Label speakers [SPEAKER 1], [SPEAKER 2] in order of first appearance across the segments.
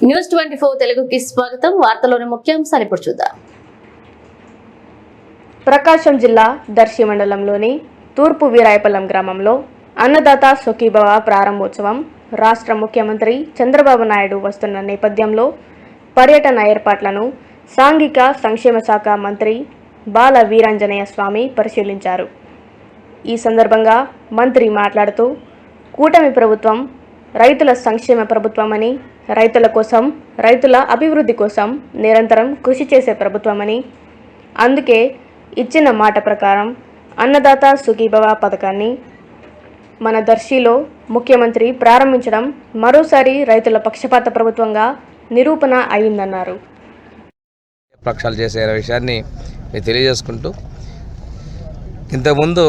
[SPEAKER 1] News 24 తెలుగుకి స్వాగతం. వార్తలోని ముఖ్యాంశాలు ఇప్పుడు చూద్దాం.
[SPEAKER 2] ప్రకాశం జిల్లా దర్శి మండలంలోని తూర్పు వీరాయపల్లం గ్రామంలో అన్నదాత సుఖీభవ ప్రారంభోత్సవం రాష్ట్ర ముఖ్యమంత్రి చంద్రబాబు నాయుడు వస్తున్న నేపథ్యంలో పర్యటన ఏర్పాట్లను సాంఘిక సంక్షేమ శాఖ మంత్రి బాల వీరాంజనేయ స్వామి పరిశీలించారు. ఈ సందర్భంగా మంత్రి మాట్లాడుతూ కూటమి ప్రభుత్వం రైతుల సంక్షేమ ప్రభుత్వమని, రైతుల కోసం, రైతుల అభివృద్ధి కోసం నిరంతరం కృషి చేసే ప్రభుత్వమని, అందుకే ఇచ్చిన మాట ప్రకారం అన్నదాత సుఖీభవ పథకాన్ని మన దర్శిలో ముఖ్యమంత్రి ప్రారంభించడం మరోసారి రైతుల పక్షపాత ప్రభుత్వంగా నిరూపణ అయిందన్నారు.
[SPEAKER 3] పక్షాలు చేసే విషయాన్ని తెలియజేసుకుంటూ, ఇంతకుముందు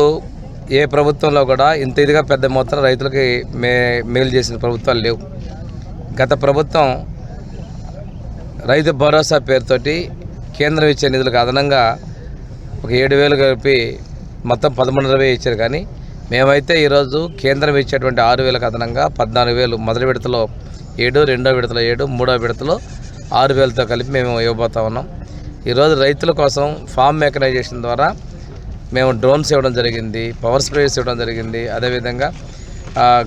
[SPEAKER 3] ఏ ప్రభుత్వంలో కూడా ఇంత ఇదిగా పెద్ద మొత్తం రైతులకి మేలు చేసిన ప్రభుత్వాలు లేవు. గత ప్రభుత్వం రైతు భరోసా పేరుతోటి కేంద్రం ఇచ్చే నిధులకు అదనంగా ఒక 7,000 కలిపి మొత్తం 11,500 ఇచ్చారు. కానీ మేమైతే ఈరోజు కేంద్రం ఇచ్చేటువంటి 6,000కు అదనంగా 14,000 మొదటి విడతలో 7, రెండో విడతలో 7, మూడో విడతలో 6,000తో కలిపి మేము ఇవ్వబోతా ఉన్నాం. ఈరోజు రైతుల కోసం ఫామ్ మెకనైజేషన్ ద్వారా మేము డ్రోన్స్ ఇవ్వడం జరిగింది, పవర్ స్ప్రేయర్స్ ఇవ్వడం జరిగింది, అదేవిధంగా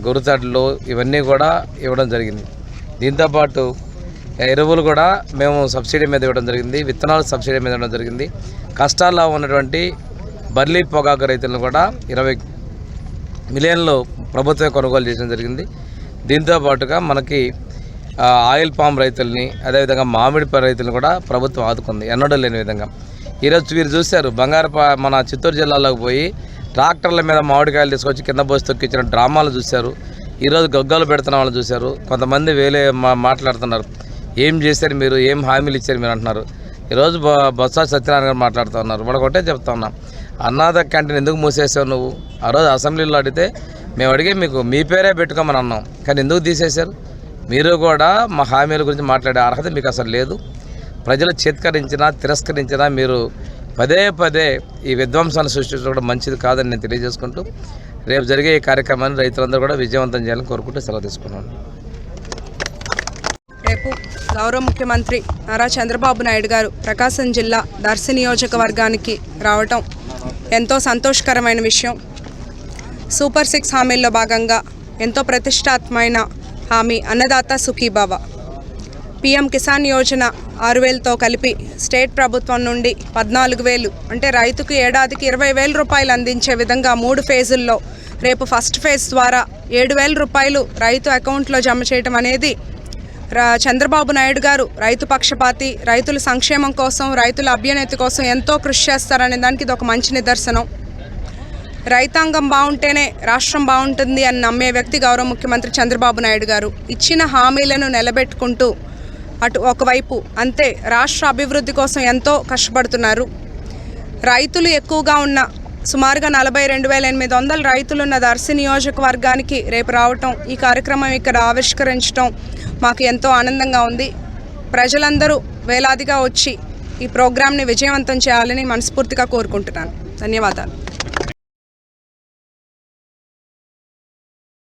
[SPEAKER 3] గురుతాడులు ఇవన్నీ కూడా ఇవ్వడం జరిగింది. దీంతోపాటు ఎరువులు కూడా మేము సబ్సిడీ మీద ఇవ్వడం జరిగింది, విత్తనాలు సబ్సిడీ మీద ఇవ్వడం జరిగింది. కష్టాల్లో ఉన్నటువంటి బర్లీ పొగాకు రైతులను కూడా 20 మిలియన్లు ప్రభుత్వం కొనుగోలు చేయడం జరిగింది. దీంతోపాటుగా మనకి ఆయిల్ పామ్ రైతుల్ని, అదేవిధంగా మామిడి రైతులను కూడా ప్రభుత్వం ఆదుకుంది ఎన్నడూ లేని విధంగా. ఈరోజు మీరు చూశారు, మన చిత్తూరు జిల్లాలోకి పోయి ట్రాక్టర్ల మీద మామిడికాయలు తీసుకొచ్చి కింద పోసి తొక్కించిన డ్రామాలు చూశారు. ఈరోజు గొగ్గలు పెడుతున్న వాళ్ళు చూశారు. కొంతమంది మాట్లాడుతున్నారు, ఏం చేశారు మీరు, ఏం హామీలు ఇచ్చారు మీరు అంటున్నారు. ఈరోజు బొత్స సత్యనారాయణ గారు మాట్లాడుతూ ఉన్నారు. వాళ్ళకి ఒకటే చెప్తా ఉన్నాం, అన్నాథ క్యాంటీన్ ఎందుకు మూసేసావు నువ్వు? ఆ రోజు అసెంబ్లీలో అడిగితే మేము అడిగే మీకు మీ పేరే పెట్టుకోమని అన్నాం, కానీ ఎందుకు తీసేశారు? మీరు కూడా మా హామీల గురించి మాట్లాడే అర్హత మీకు అసలు లేదు. ప్రజలు చేత్కరించినా తిరస్కరించినా మీరు పదే పదే ఈ విధ్వంసాన్ని సృష్టించడం మంచిది కాదని నేను తెలియజేసుకుంటూ, రేపు జరిగే ఈ కార్యక్రమాన్ని రైతులందరూ కూడా విజయవంతం చేయాలని కోరుకుంటూ సెలవు తీసుకున్నాను.
[SPEAKER 4] రేపు గౌరవ ముఖ్యమంత్రి నారా చంద్రబాబు నాయుడు గారు ప్రకాశం జిల్లా దర్శి నియోజకవర్గానికి రావటం ఎంతో సంతోషకరమైన విషయం. సూపర్ 6 హామీల్లో భాగంగా ఎంతో ప్రతిష్టాత్మకమైన హామీ అన్నదాత సుఖీభవ. PM కిసాన్ యోజన 6,000తో కలిపి స్టేట్ ప్రభుత్వం నుండి 14,000 అంటే రైతుకు ఏడాదికి 20,000 రూపాయలు అందించే విధంగా 3 ఫేజుల్లో రేపు ఫస్ట్ ఫేజ్ ద్వారా 7,000 రూపాయలు రైతు అకౌంట్లో జమ చేయడం అనేది చంద్రబాబు నాయుడు గారు రైతు పక్షపాతి, రైతుల సంక్షేమం కోసం, రైతుల అభ్యున్నతి కోసం ఎంతో కృషి చేస్తారనే దానికి ఇది ఒక మంచి నిదర్శనం. రైతాంగం బాగుంటేనే రాష్ట్రం బాగుంటుంది అని నమ్మే వ్యక్తి గౌరవ ముఖ్యమంత్రి చంద్రబాబు నాయుడు గారు. ఇచ్చిన హామీలను నిలబెట్టుకుంటూ అటు ఒకవైపు అంతే రాష్ట్ర అభివృద్ధి కోసం ఎంతో కష్టపడుతున్నారు. రైతులు ఎక్కువగా ఉన్న సుమారుగా 42,800 రైతులున్న దర్శి నియోజకవర్గానికి రేపు రావటం, ఈ కార్యక్రమం ఇక్కడ ఆవిష్కరించడం మాకు ఎంతో ఆనందంగా ఉంది. ప్రజలందరూ వేలాదిగా వచ్చి ఈ ప్రోగ్రాంని విజయవంతం చేయాలని మనస్ఫూర్తిగా కోరుకుంటున్నాను. ధన్యవాదాలు.